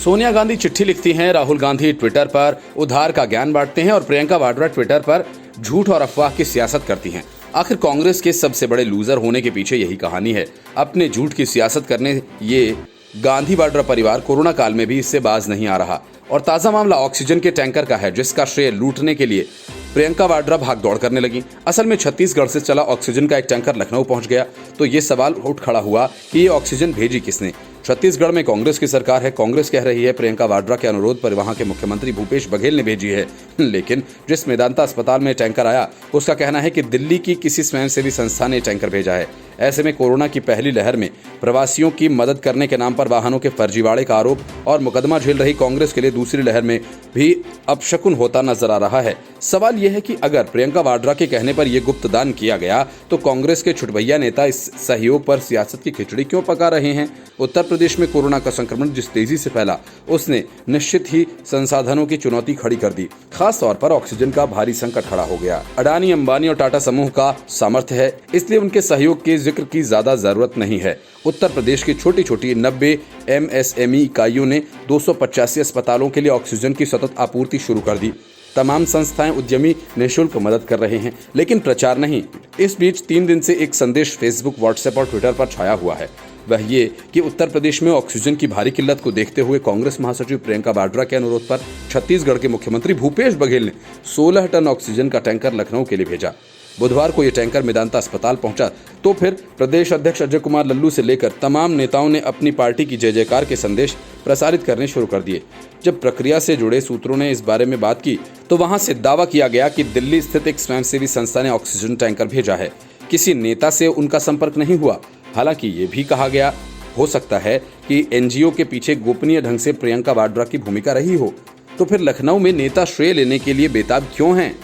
सोनिया गांधी चिट्ठी लिखती हैं, राहुल गांधी ट्विटर पर उधार का ज्ञान बांटते हैं और प्रियंका वाड्रा ट्विटर पर झूठ और अफवाह की सियासत करती हैं। आखिर कांग्रेस के सबसे बड़े लूजर होने के पीछे यही कहानी है। अपने झूठ की सियासत करने ये गांधी वाड्रा परिवार कोरोना काल में भी इससे बाज नहीं आ रहा। और ताजा मामला ऑक्सीजन के टैंकर का है, जिसका श्रेय लूटने के लिए प्रियंका वाड्रा भाग दौड़ करने लगी। असल में छत्तीसगढ़ से चला ऑक्सीजन का एक टैंकर लखनऊ पहुंच गया तो ये सवाल उठ खड़ा हुआ कि ये ऑक्सीजन भेजी किसने। छत्तीसगढ़ में कांग्रेस की सरकार है। कांग्रेस कह रही है प्रियंका वाड्रा के अनुरोध पर वहां के मुख्यमंत्री भूपेश बघेल ने भेजी है, लेकिन जिस मेदांता अस्पताल में टैंकर आया उसका कहना है कि दिल्ली की किसी स्वयंसेवी संस्था ने टैंकर भेजा है। ऐसे में कोरोना की पहली लहर में प्रवासियों की मदद करने के नाम पर वाहनों के फर्जीवाड़े का आरोप और मुकदमा झेल रही कांग्रेस के लिए दूसरी लहर में भी अपशकुन होता नजर आ रहा है। सवाल यह है कि अगर प्रियंका वाड्रा के कहने पर यह गुप्त दान किया गया तो कांग्रेस के छुटभैया नेता इस सहयोग पर सियासत की खिचड़ी क्यों पका रहे हैं। उत्तर प्रदेश में कोरोना का संक्रमण जिस तेजी से फैला उसने निश्चित ही संसाधनों की चुनौती खड़ी कर दी। खास तौर पर ऑक्सीजन का भारी संकट खड़ा हो गया। अडानी, अंबानी और टाटा समूह का सामर्थ्य है, इसलिए उनके सहयोग के जिक्र की ज्यादा जरूरत नहीं है। उत्तर प्रदेश की छोटी छोटी 90 MSME इकाइयों ने 285 अस्पतालों के लिए ऑक्सीजन की सतत आपूर्ति शुरू कर दी। तमाम संस्थाएं, उद्यमी निःशुल्क मदद कर रहे हैं, लेकिन प्रचार नहीं। इस बीच 3 दिन से एक संदेश फेसबुक, व्हाट्सएप और ट्विटर पर छाया हुआ है। वह ये कि उत्तर प्रदेश में ऑक्सीजन की भारी किल्लत को देखते हुए कांग्रेस महासचिव प्रियंका वाड्रा के अनुरोध पर छत्तीसगढ़ के मुख्यमंत्री भूपेश बघेल ने 16 टन ऑक्सीजन का टैंकर लखनऊ के लिए भेजा। बुधवार को यह टैंकर मेदांता अस्पताल पहुंचा तो फिर प्रदेश अध्यक्ष अजय कुमार लल्लू से लेकर तमाम नेताओं ने अपनी पार्टी की जय जयकार के संदेश प्रसारित करने शुरू कर दिए। जब प्रक्रिया से जुड़े सूत्रों ने इस बारे में बात की तो वहां से दावा किया गया कि दिल्ली स्थित एक स्वयंसेवी संस्था ने ऑक्सीजन टैंकर भेजा है। किसी नेता से उनका संपर्क नहीं हुआ। हालांकि ये भी कहा गया हो सकता है कि NGO के पीछे गोपनीय ढंग से प्रियंका वाड्रा की भूमिका रही हो। तो फिर लखनऊ में नेता श्रेय लेने के लिए बेताब क्यों हैं?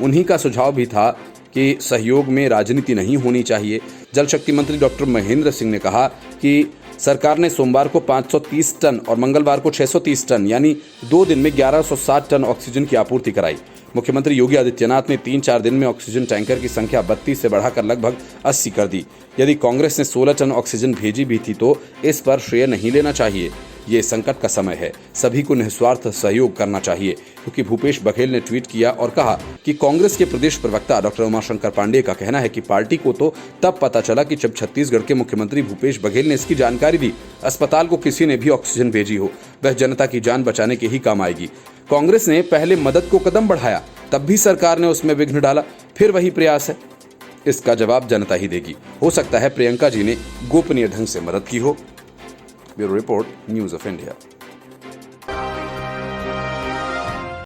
उन्हीं का सुझाव भी था कि सहयोग में राजनीति नहीं होनी चाहिए। जल शक्ति मंत्री डॉक्टर महेंद्र सिंह ने कहा कि सरकार ने सोमवार को 530 टन और मंगलवार को 630 टन यानी 2 दिन में 1160 टन ऑक्सीजन की आपूर्ति कराई। मुख्यमंत्री योगी आदित्यनाथ ने 3-4 दिन में ऑक्सीजन टैंकर की संख्या 32 से बढ़ाकर लगभग 80 कर दी। यदि कांग्रेस ने 16 टन ऑक्सीजन भेजी भी थी तो इस पर श्रेय नहीं लेना चाहिए। ये संकट का समय है, सभी को निस्वार्थ सहयोग करना चाहिए, क्योंकि भूपेश बघेल ने ट्वीट किया और कहा कि कांग्रेस के प्रदेश प्रवक्ता डॉक्टर उमाशंकर पांडेय का कहना है कि पार्टी को तो तब पता चला कि जब छत्तीसगढ़ के मुख्यमंत्री भूपेश बघेल ने इसकी जानकारी दी। अस्पताल को किसी ने भी ऑक्सीजन भेजी हो, वह जनता की जान बचाने के ही काम आएगी। कांग्रेस ने पहले मदद को कदम बढ़ाया, तब भी सरकार ने उसमें विघ्न डाला, फिर वही प्रयास है। इसका जवाब जनता ही देगी। हो सकता है प्रियंका जी ने गोपनीय ढंग से मदद की हो। Bureau report, news of India.